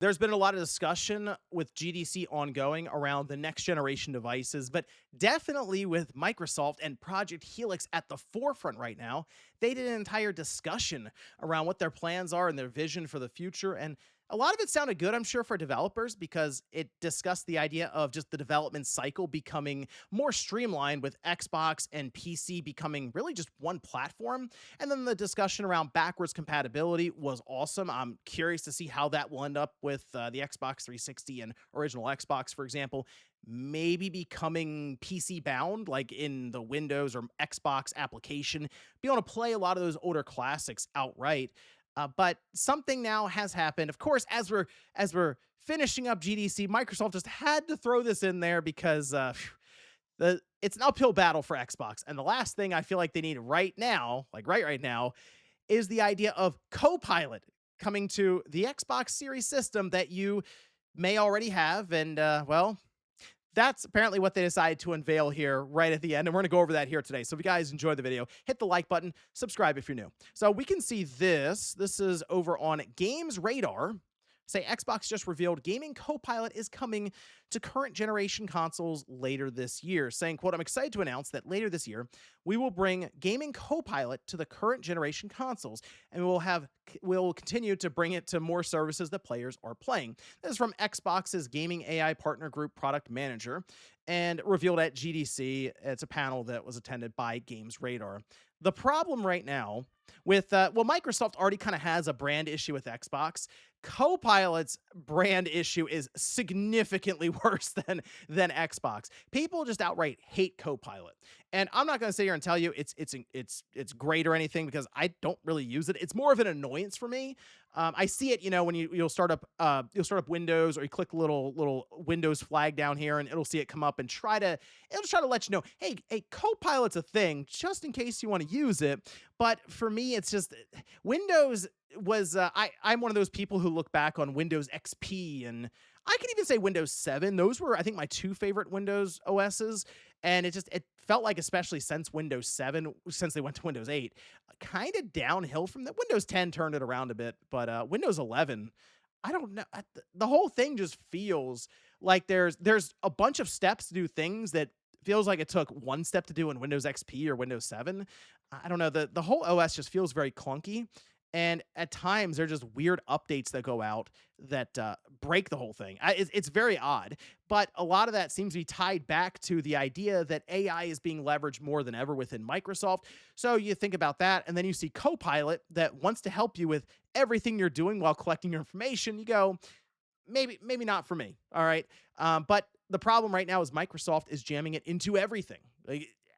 There's been a lot of discussion with GDC ongoing around the next generation devices, but definitely with Microsoft and Project Helix at the forefront right now, they did an entire discussion around what their plans are and their vision for the future. And a lot of it sounded good, I'm sure, for developers because it discussed the idea of just the development cycle becoming more streamlined with Xbox and PC becoming really just one platform. And then the discussion around backwards compatibility was awesome. I'm curious to see how that will end up with the Xbox 360 and original Xbox, for example, maybe becoming PC bound, like in the Windows or Xbox application, be able to play a lot of those older classics outright. But something now has happened. Of course, as we're finishing up GDC, Microsoft just had to throw this in there because it's an uphill battle for Xbox. And the last thing I feel like they need right now, like right now, is the idea of Copilot coming to the Xbox Series system that you may already have. And well, that's apparently what they decided to unveil here right at the end. And we're going to go over that here today. So if you guys enjoyed the video, hit the like button, subscribe if you're new. So we can see this. This is over on Games Radar. Say Xbox just revealed Gaming Copilot is coming to current generation consoles later this year, saying, quote, I'm excited to announce that later this year, we will bring Gaming Copilot to the current generation consoles, and we'll continue to bring it to more services that players are playing. This is from Xbox's Gaming AI Partner Group product manager and revealed at GDC. It's a panel that was attended by Games Radar. The problem right now with, well, Microsoft already kind of has a brand issue with Xbox. Copilot's brand issue is significantly worse than Xbox. People just outright hate Copilot. And I'm not going to sit here and tell you it's great or anything because I don't really use it. It's more of an annoyance for me. I see it, when you'll start up Windows, or you click the little Windows flag down here, and it'll see it come up and it'll try to let you know, hey, Copilot's a thing, just in case you want to use it. But for me, it's just Windows was I'm one of those people who look back on Windows XP, and I can even say Windows 7. Those were, I think, my two favorite Windows OSs. And it felt like, especially since Windows 7, since they went to Windows 8, kind of downhill from that. Windows 10 turned it around a bit, but Windows 11, I don't know. The whole thing just feels like there's a bunch of steps to do things that feels like it took one step to do in Windows XP or Windows 7. I don't know. The whole OS just feels very clunky. And at times, there are just weird updates that go out that break the whole thing. It's very odd, but a lot of that seems to be tied back to the idea that AI is being leveraged more than ever within Microsoft. So you think about that, and then you see Copilot that wants to help you with everything you're doing while collecting your information. You go, maybe not for me. All right. But the problem right now is Microsoft is jamming it into everything.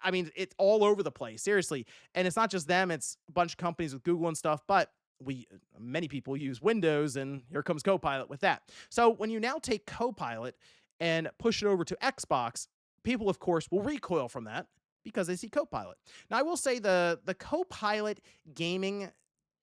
I mean, it's all over the place, seriously. And it's not just them, it's a bunch of companies with Google and stuff, but many people use Windows, and here comes Copilot with that. So when you now take Copilot and push it over to Xbox, people, of course, will recoil from that because they see Copilot. Now, I will say the Copilot gaming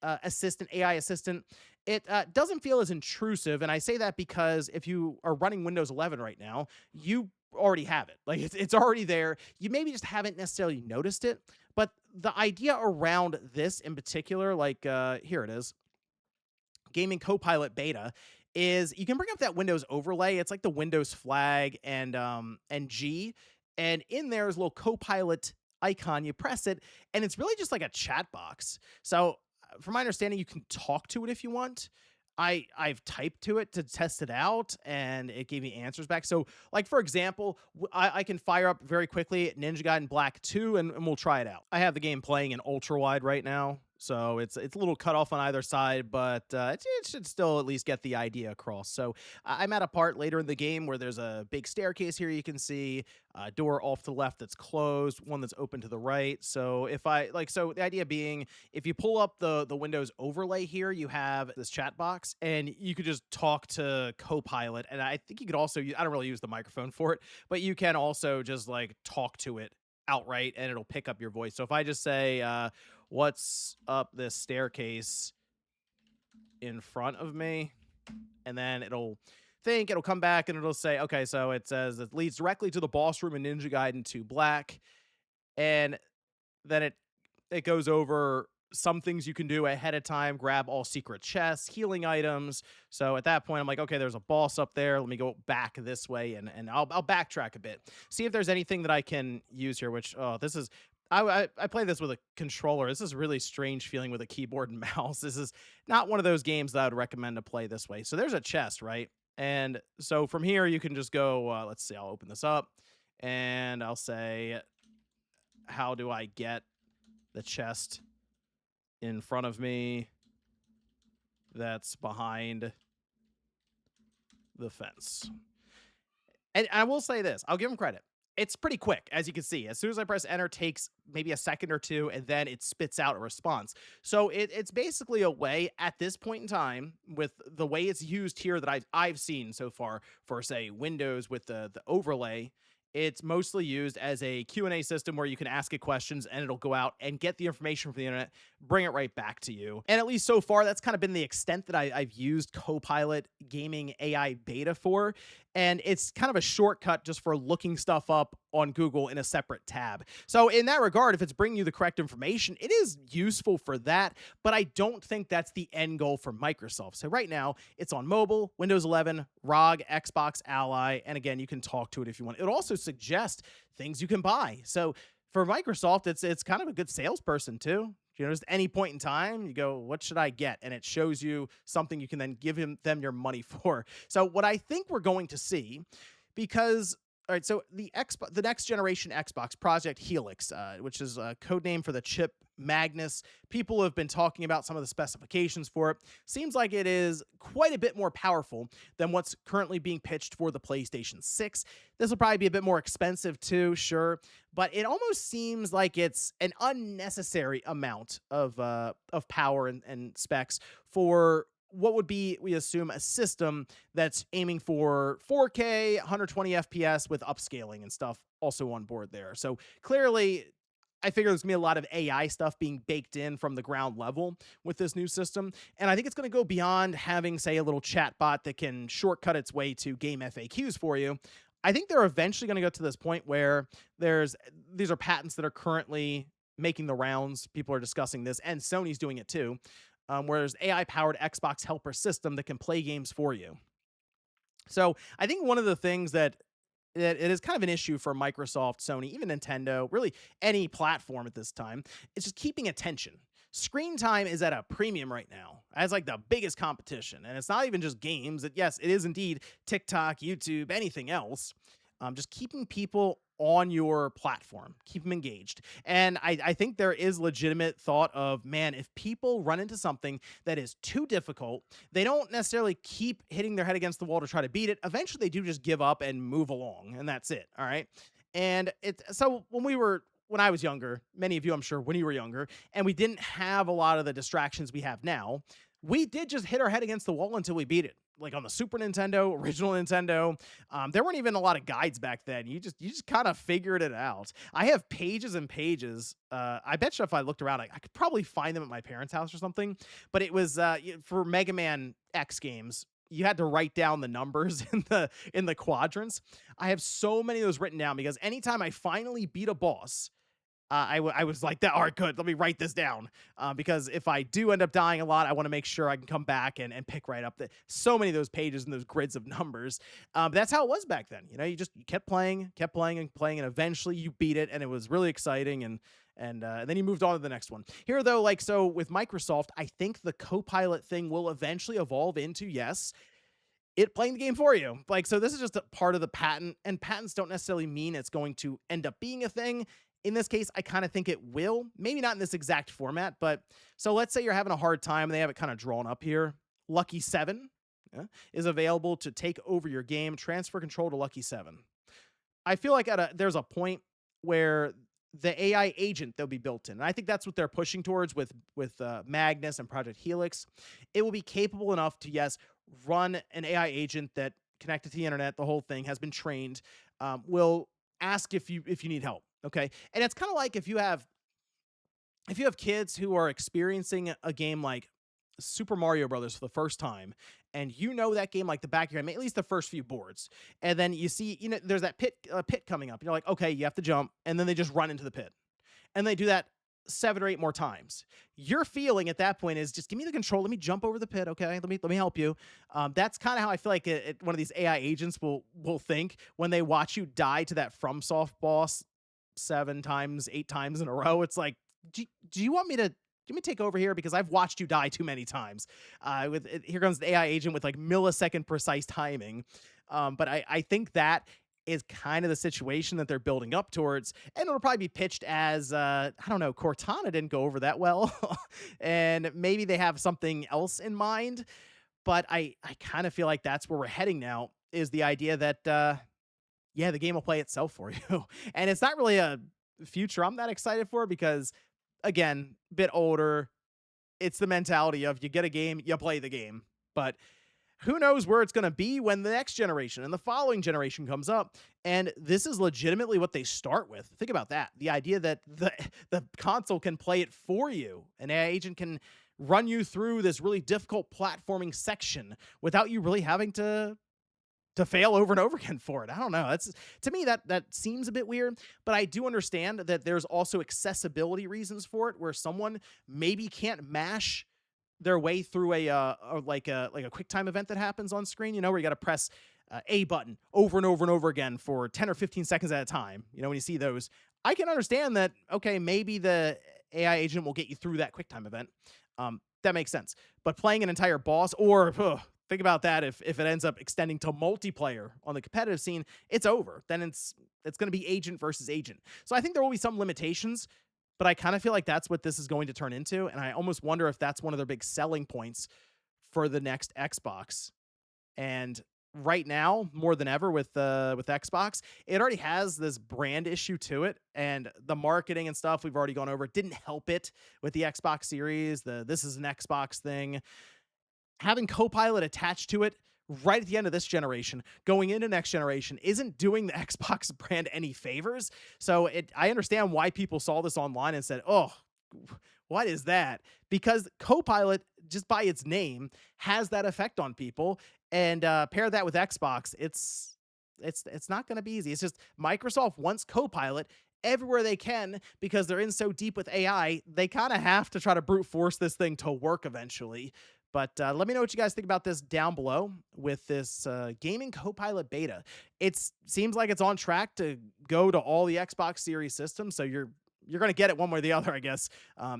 assistant, AI assistant, it doesn't feel as intrusive. And I say that because if you are running Windows 11 right now, you already have it. Like it's already there. You maybe just haven't necessarily noticed it. But the idea around this in particular, like here it is, Gaming Copilot Beta, is you can bring up that Windows overlay. It's like the Windows flag and G, and in there is a little Copilot icon. You press it, and it's really just like a chat box. So, from my understanding, you can talk to it if you want. I've typed to it to test it out, and it gave me answers back. So, like, for example, I can fire up very quickly Ninja Gaiden Black 2, and we'll try it out. I have the game playing in ultra wide right now, so it's a little cut off on either side, but it should still at least get the idea across. So I'm at a part later in the game where there's a big staircase here you can see, a door off to the left that's closed, one that's open to the right. So so the idea being, if you pull up the Windows overlay here, you have this chat box, and you could just talk to Copilot. And I think you could also I don't really use the microphone for it, but you can also just like talk to it outright, and it'll pick up your voice. So if I just say, what's up this staircase in front of me, and then it'll come back, and it'll say, okay, so it says it leads directly to the boss room in Ninja Gaiden 2 Black, and then it goes over some things you can do ahead of time, grab all secret chests, healing items. So at that point, I'm like, okay, there's a boss up there. Let me go back this way, and I'll backtrack a bit, see if there's anything that I can use here. Which this is. I play this with a controller. This is really strange feeling with a keyboard and mouse. This is not one of those games that I would recommend to play this way. So there's a chest, right? And so from here, you can just go, let's see, I'll open this up and I'll say, how do I get the chest in front of me that's behind the fence? And I will say this, I'll give him credit. It's pretty quick, as you can see. As soon as I press enter, takes maybe a second or two, and then it spits out a response. So it's basically a way at this point in time, with the way it's used here that I've seen so far for, say, Windows with the overlay. It's mostly used as a Q&A system where you can ask it questions and it'll go out and get the information from the internet, bring it right back to you. And at least so far, that's kind of been the extent that I've used Copilot Gaming AI Beta for. And it's kind of a shortcut just for looking stuff up on Google in a separate tab. So in that regard, if it's bringing you the correct information, it is useful for that, but I don't think that's the end goal for Microsoft. So right now, it's on mobile, Windows 11, ROG, Xbox Ally, and again, you can talk to it if you want. It also suggests things you can buy. So for Microsoft, it's kind of a good salesperson too. You know, just any point in time, you go, what should I get? And it shows you something you can then give them your money for. So what I think we're going to see, because all right, so the next generation Xbox, Project Helix, which is a code name for the chip Magnus. People have been talking about some of the specifications for it. Seems like it is quite a bit more powerful than what's currently being pitched for the PlayStation 6. This will probably be a bit more expensive too, sure, but it almost seems like it's an unnecessary amount of power and specs for what would be, we assume, a system that's aiming for 4K, 120 FPS with upscaling and stuff also on board there. So clearly, I figure there's going to be a lot of AI stuff being baked in from the ground level with this new system. And I think it's going to go beyond having, say, a little chat bot that can shortcut its way to game FAQs for you. I think they're eventually going to go to this point where these are patents that are currently making the rounds. People are discussing this, and Sony's doing it too. Where there's AI-powered Xbox helper system that can play games for you. So I think one of the things that it is kind of an issue for Microsoft, Sony, even Nintendo, really any platform at this time, is just keeping attention. Screen time is at a premium right now as like the biggest competition. And it's not even just games. Yes, it is indeed TikTok, YouTube, anything else. Just keeping people on your platform, keep them engaged. And I think there is legitimate thought of, man, if people run into something that is too difficult, they don't necessarily keep hitting their head against the wall to try to beat it. Eventually they do just give up and move along, and that's it. All right. And so when I was younger, many of you, I'm sure, when you were younger, and we didn't have a lot of the distractions we have now, we did just hit our head against the wall until we beat it. Like on the Super Nintendo, original Nintendo, there weren't even a lot of guides back then. You just kind of figured it out. I have pages and pages. I bet you if I looked around, I could probably find them at my parents' house or something. But it was for Mega Man X games. You had to write down the numbers in the quadrants. I have so many of those written down because anytime I finally beat a boss, I was like that. All right, good. Let me write this down because if I do end up dying a lot, I want to make sure I can come back and pick right up. So many of those pages and those grids of numbers. That's how it was back then. You know, you kept playing, and eventually you beat it, and it was really exciting. And then you moved on to the next one. Here, though, so with Microsoft, I think the Copilot thing will eventually evolve into, yes, it playing the game for you. So this is just a part of the patent, and patents don't necessarily mean it's going to end up being a thing. In this case, I kind of think it will. Maybe not in this exact format, but so let's say you're having a hard time and they have it kind of drawn up here. Lucky 7 is available to take over your game, transfer control to Lucky 7. I feel like there's a point where the AI agent they'll be built in. And I think that's what they're pushing towards with Magnus and Project Helix. It will be capable enough to, yes, run an AI agent that connected to the internet, the whole thing has been trained, will ask if you need help. Okay. And it's kind of like if you have kids who are experiencing a game like Super Mario Brothers for the first time, and you know that game like the back of your hand, at least the first few boards, and then you see, there's that pit coming up. You're like, okay, you have to jump, and then they just run into the pit. And they do that 7 or 8 more times. Your feeling at that point is just give me the control. Let me jump over the pit. Okay. Let me help you. That's kind of how I feel like one of these AI agents will think when they watch you die to that FromSoft boss 7 times, 8 times in a row. It's like, do you want me to let me take over here because I've watched you die too many times. Here comes the AI agent with like millisecond precise timing. But I think that is kind of the situation that they're building up towards, and it'll probably be pitched as I don't know, Cortana didn't go over that well, and maybe they have something else in mind. But I kind of feel like that's where we're heading now. Is the idea that yeah, the game will play itself for you, and it's not really a future I'm that excited for because again, bit older. It's the mentality of you get a game, you play the game. But who knows where it's going to be when the next generation and the following generation comes up. And this is legitimately what they start with. Think about that. The idea that the console can play it for you. An AI agent can run you through this really difficult platforming section without you really having to fail over and over again for it. I don't know. That's to me that seems a bit weird, but I do understand that there's also accessibility reasons for it where someone maybe can't mash their way through like a quick time event that happens on screen, where you got to press A button over and over and over again for 10 or 15 seconds at a time. When you see those, I can understand that, okay, maybe the AI agent will get you through that quick time event. That makes sense. But playing an entire boss or think about that if it ends up extending to multiplayer on the competitive scene, it's over. Then it's going to be agent versus agent. So I think there will be some limitations, but I kind of feel like that's what this is going to turn into, and I almost wonder if that's one of their big selling points for the next Xbox. And right now, more than ever with Xbox, it already has this brand issue to it, and the marketing and stuff we've already gone over didn't help it with the Xbox Series. This is an Xbox thing. Having Copilot attached to it right at the end of this generation, going into next generation, isn't doing the Xbox brand any favors. So I understand why people saw this online and said, "Oh, what is that?" Because Copilot, just by its name, has that effect on people. And pair that with Xbox, it's not going to be easy. It's just Microsoft wants Copilot everywhere they can because they're in so deep with AI. They kind of have to try to brute force this thing to work eventually. But let me know what you guys think about this down below with this Gaming Copilot beta. It seems like it's on track to go to all the Xbox Series systems, so you're going to get it one way or the other, I guess.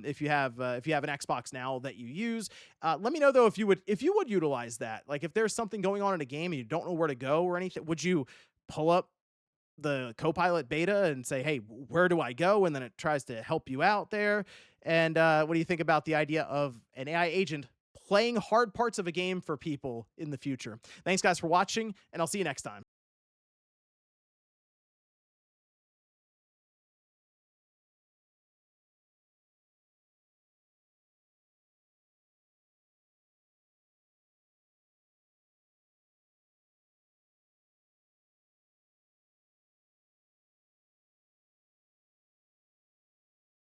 If you have an Xbox now that you use, let me know though if you would utilize that. Like if there's something going on in a game and you don't know where to go or anything, would you pull up the Copilot beta and say, "Hey, where do I go?" And then it tries to help you out there. And what do you think about the idea of an AI agent playing hard parts of a game for people in the future? Thanks guys for watching, and I'll see you next time.